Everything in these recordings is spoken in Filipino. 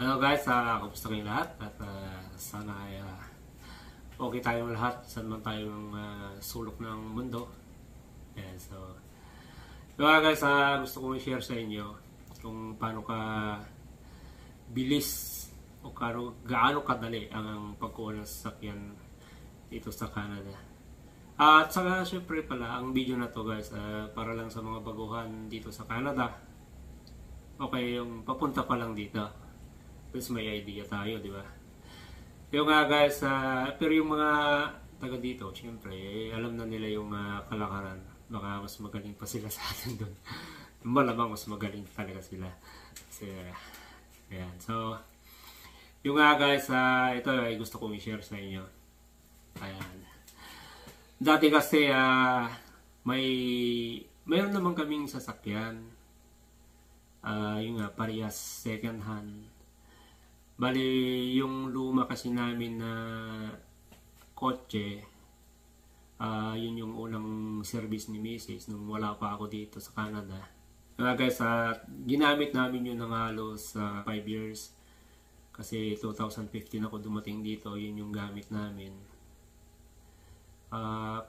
Hello guys, kamusta kayong lahat? At sana ay okay tayong lahat saan man tayong sulok ng mundo. Ayan, so guys, gusto kong i-share sa inyo kung paano ka bilis o gaano kadali ang pagkuha ng sasakyan dito sa Canada. At saka syempre pala, ang video na to guys, para lang sa mga baguhan dito sa Canada. Okay, yung papunta pa lang dito. Tapos may idea tayo, di ba? Yung guys, pero yung mga taga dito, syempre, alam na nila yung kalakaran. Baka mas magaling pa sila sa atin doon. Malamang mas magaling talaga sila. Kasi, ayan. So, yung guys, ito ay gusto kong i-share sa inyo. Ayan. Dati kasi, mayroon naman kaming sasakyan. Yung parehas second hand. Bali, yung luma kasi namin na kotse, yun yung unang service ni Mrs. nung wala pa ako dito sa Canada. Guys, ginamit namin yun ng halos 5 years. Kasi 2015 ako dumating dito, yun yung gamit namin.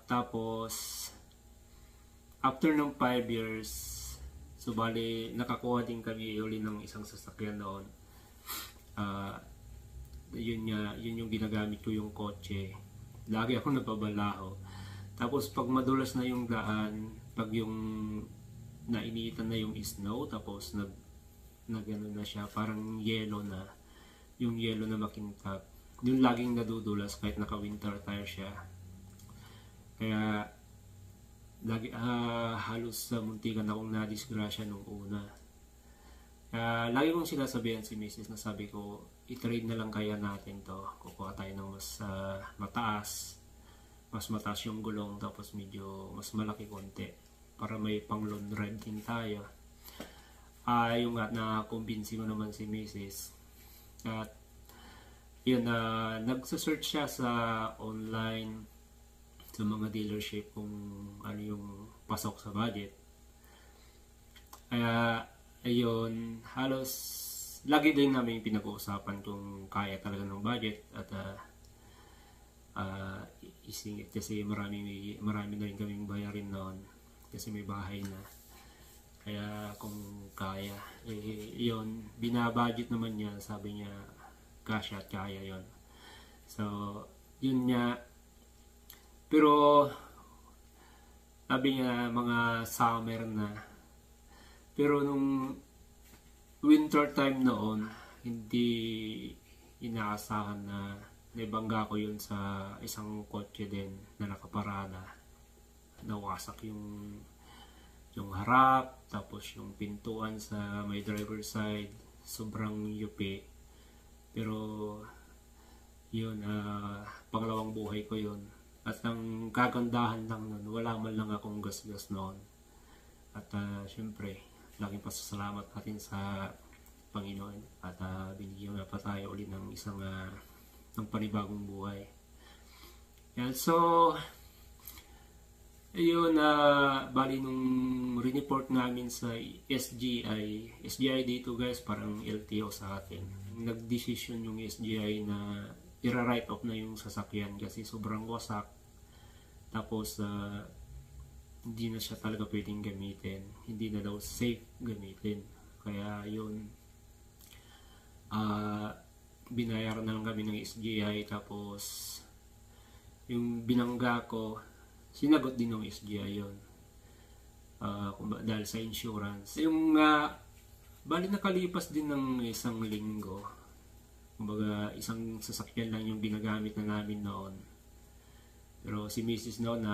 Tapos, after ng 5 years, so bali, nakakuha din kami uli ng isang sasakyan noon. Yun yung ginagamit ko yung kotse. Lagi ako napabalaho. Tapos pag madulas na yung daan, pag yung nainitan na yung snow, tapos nag-ano na siya, parang yellow na. Yung yellow na makintab. Yung laging nadudulas kahit naka-winter tire siya. Kaya lagi halos muntikan akong nadisgrasya nung una. Lagi kong sinasabihan si Mrs. na sabi ko, i-trade na lang kaya natin to. Kukuha tayo ng mas mataas. Mas mataas yung gulong, tapos medyo mas malaki konti. Para may pang long ride din tayo. Yung na-convince ko naman si Mrs. At yun, nagsasearch siya sa online, sa mga dealership kung ano yung pasok sa budget. Kaya ayun, halos lagi din namin pinag-uusapan kung kaya talaga ng budget at isingit kasi marami na rin kaming bayarin noon kasi may bahay na. Kaya kung kaya, yun, binabudget naman niya, sabi niya kasya at kaya yun. So, yun niya. Pero sabi niya mga summer na. Pero nung winter time noon, hindi inaasahan na naibangga ko yun sa isang kotse din na nakaparada. Nawasak yung harap, tapos yung pintuan sa may driver side, sobrang yupi. Pero yun, pangalawang buhay ko yun. At ang kagandahan lang nun, wala man lang akong gas-gas noon. At syempre, laging pasasalamat natin sa Panginoon. At binigyan na pa tayo ulit ng isang ng panibagong buhay. Yan, so, ayun, bali nung report namin sa SGI dito guys, parang LTO sa atin. Nag-decision yung SGI na i-write off na yung sasakyan kasi sobrang wasak. Tapos hindi na siya talaga pwedeng gamitin. Hindi na daw safe gamitin. Kaya yun, binayaran na lang kami ng SGI. Tapos yung binangga ko, sinagot din ng SGI yun. Dahil sa insurance. Yung bali nakalipas din ng isang linggo. Kumbaga, isang sasakyan lang yung ginagamit na namin noon. Pero si Mrs. noon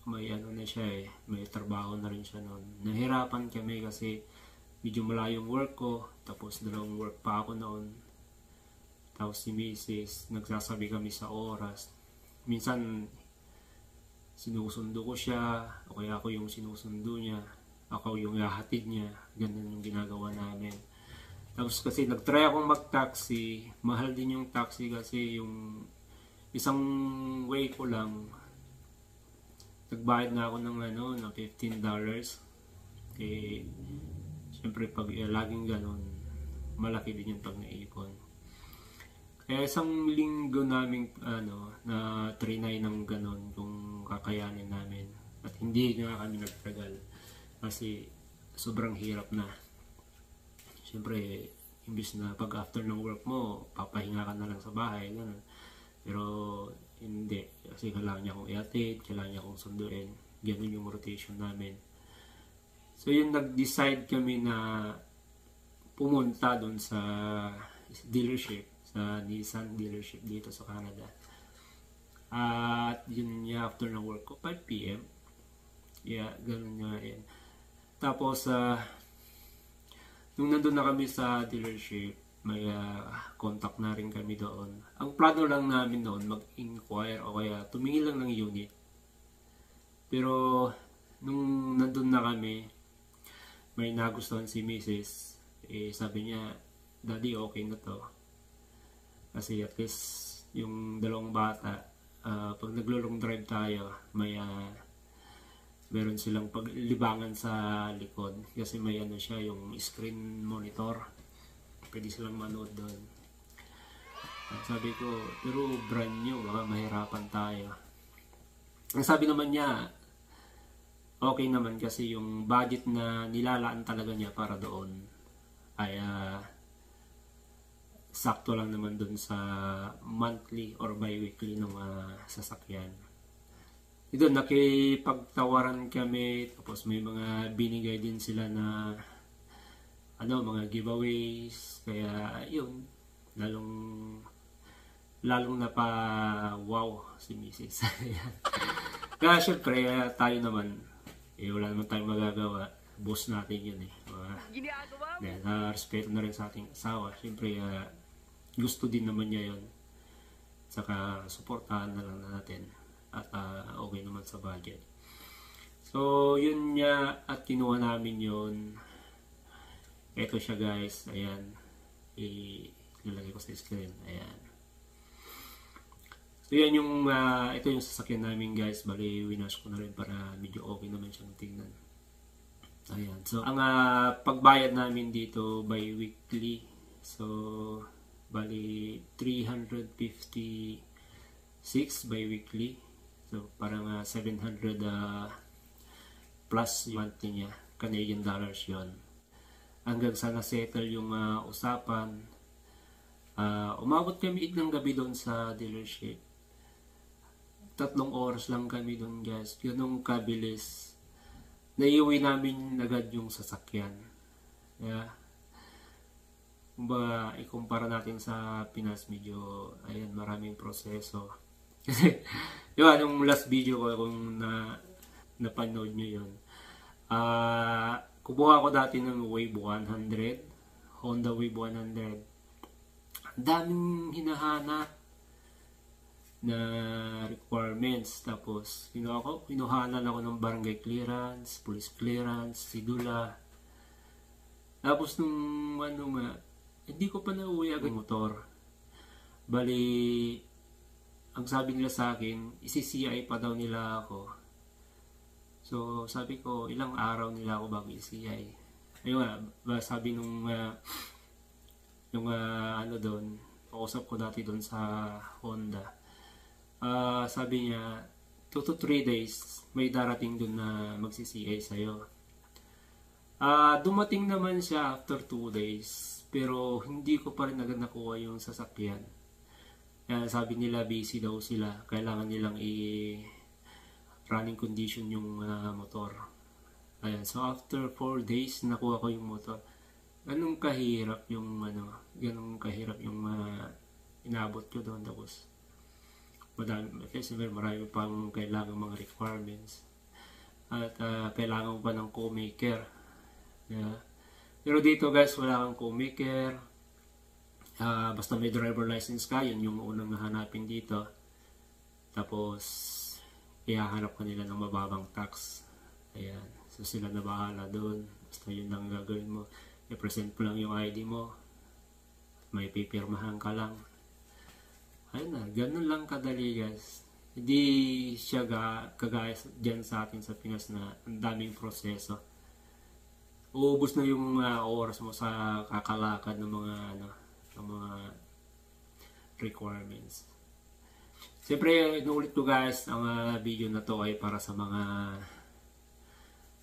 may ano na siya may trabaho na rin siya noon. Nahirapan kami kasi medyo malayo yung work ko, tapos dalawang work pa ako noon. Tapos si Mrs. nagsasabi kami sa oras. Minsan, sinusundo ko siya, o kaya ako yung sinusundo niya, ako yung hahatid niya. Ganun yung ginagawa namin. Tapos kasi nag-try akong mag-taxi, mahal din yung taxi kasi yung isang way ko lang, nagbayad na ako ng $15. Eh, siyempre pag laging ganun, malaki din yung pag naipon. Kaya isang linggo namin na trinay ng ganon kung kakayanin namin. At hindi nga kami nagtagal kasi sobrang hirap na. Siyempre, imbis na pag after ng work mo, papahinga ka na lang sa bahay. Ganun. Pero hindi. Kasi kailangan niya akong i-attend, kailangan niya akong sunduin. Ganun yung rotation namin. So yun, nag-decide kami na pumunta doon sa dealership, sa Nissan dealership dito sa Canada. At yun niya after ng work ko, 5 p.m. Yeah, ganun nga yan. Tapos, nung nandun na kami sa dealership, may contact na rin kami doon. Ang plano lang namin doon, mag-inquire o kaya tumingin lang ng unit. Pero, nung nandun na kami, may nagustuhan si Mrs. Sabi niya, Daddy, okay na to. Kasi at least yung dalawang bata, pag naglo-long drive tayo, meron silang paglibangan sa likod. Kasi may siya, yung screen monitor. Pwede silang manood doon. At sabi ko, pero brand new, baka mahirapan tayo. Ang sabi naman niya, okay naman kasi yung budget na nilalaan talaga niya para doon ay sakto lang naman dun sa monthly or bi-weekly ng sasakyan. Ito, nakipagtawaran kami, tapos may mga binigay din sila na mga giveaways, kaya yun, lalong wow si Mrs. Kaya syempre, tayo naman, wala naman tayong magagawa. Boss natin yun respeto na rin sa ating asawa. Syempre, gusto din naman niya yun. Saka, suportahan na lang natin. At okay naman sa budget. So, yun niya. At kinuha namin yun. Ito siya guys. Ayan. Ilalagay ko sa screen. Ayan. So, yan yung, ito yung sasakyan namin guys. Bali, winash ko na rin para medyo okay naman siyang tingnan. Ayan. So, ang pagbayad namin dito bi-weekly. So, bali 356 bi-weekly. So, parang 700 plus yung monthly niya. Canadian dollars yon. Hanggang sa na-settle yung usapan. Umabot kami ng gabi doon sa dealership. 3 oras lang kami doon guys. Ganong kabilis. Naiuwi namin agad yung sasakyan. Yeah. Kumbaga, ikumpara natin sa Pinas, medyo, ayan, maraming proseso. Kasi, yun, yung last video ko, kung napanood nyo yun. Kubuha ko dati ng Wave 100, Honda Wave 100. Ang daming hinahanap na requirements. Tapos, kinuhanan ako ng barangay clearance, police clearance, sidula. Tapos, nung hindi ko pa nauwi agad motor. Bali, ang sabi nila sa akin, isi-CI pa daw nila ako. So, sabi ko, ilang araw nila ako bago i-CI. Ayun nga, sabi nung doon, pausap ko dati doon sa Honda. Sabi niya, 2 to 3 days, may darating doon na magsi-CI sa'yo. Dumating naman siya after 2 days. Pero hindi ko pa rin agad nakuha yung sasakyan. Sabi nila busy daw sila. Kailangan nilang running condition yung motor. Ayan. So after 4 days nakuha ko yung motor. Ganun kahirap yung inabot ko doon. Tapos marami pang kailangan mga requirements. At kailangan pa ng co-maker. Yeah. Pero dito guys, wala kang co-maker. Basta may driver license ka, yun yung unang hahanapin dito. Tapos, ihahanap ka nila ng mababang tax. Ayan. So, sila na bahala doon. Basta yun lang gagawin mo. I-present mo lang yung ID mo. May pipirmahan ka lang. Ayun na. Ganun lang kadali guys. Hindi siya kagaya dyan sa atin sa Pinas na ang daming proseso. uubos na yung oras mo sa kakalakad ng mga ng mga requirements. Siyempre, inuulit ko guys, ang video na to ay para sa mga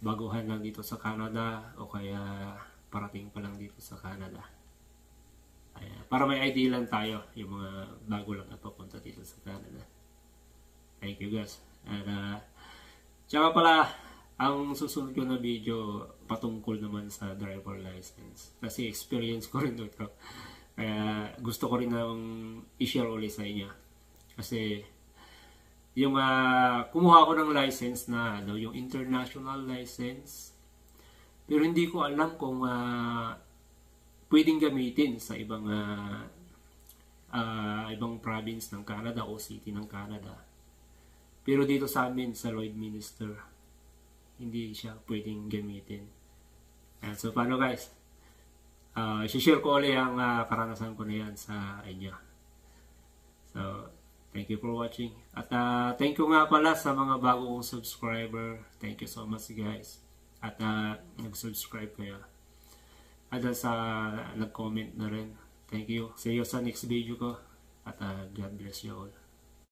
baguhan lang dito sa Canada o kaya parating pa lang dito sa Canada. Para may idea lang tayo, yung mga bago lang na papunta dito sa Canada. Thank you guys. And tsaka pala, ang susunod ko na video patungkol naman sa driver license. Kasi experience ko rin ito. Kaya gusto ko rin nang i-share ulit sa inyo. Kasi yung kumuha ko ng license na yung international license. Pero hindi ko alam kung pwedeng gamitin sa ibang ibang province ng Canada o city ng Canada. Pero dito sa amin sa Lloydminster, hindi siya pwedeng gamitin. So paano guys? I-share ko ulit ang karanasan ko na yan sa inyo. So, thank you for watching. At thank you nga pala sa mga bago kong subscriber. Thank you so much guys. At nag-subscribe kayo. At sa nag-comment na rin. Thank you. See you sa next video ko. At God bless you all.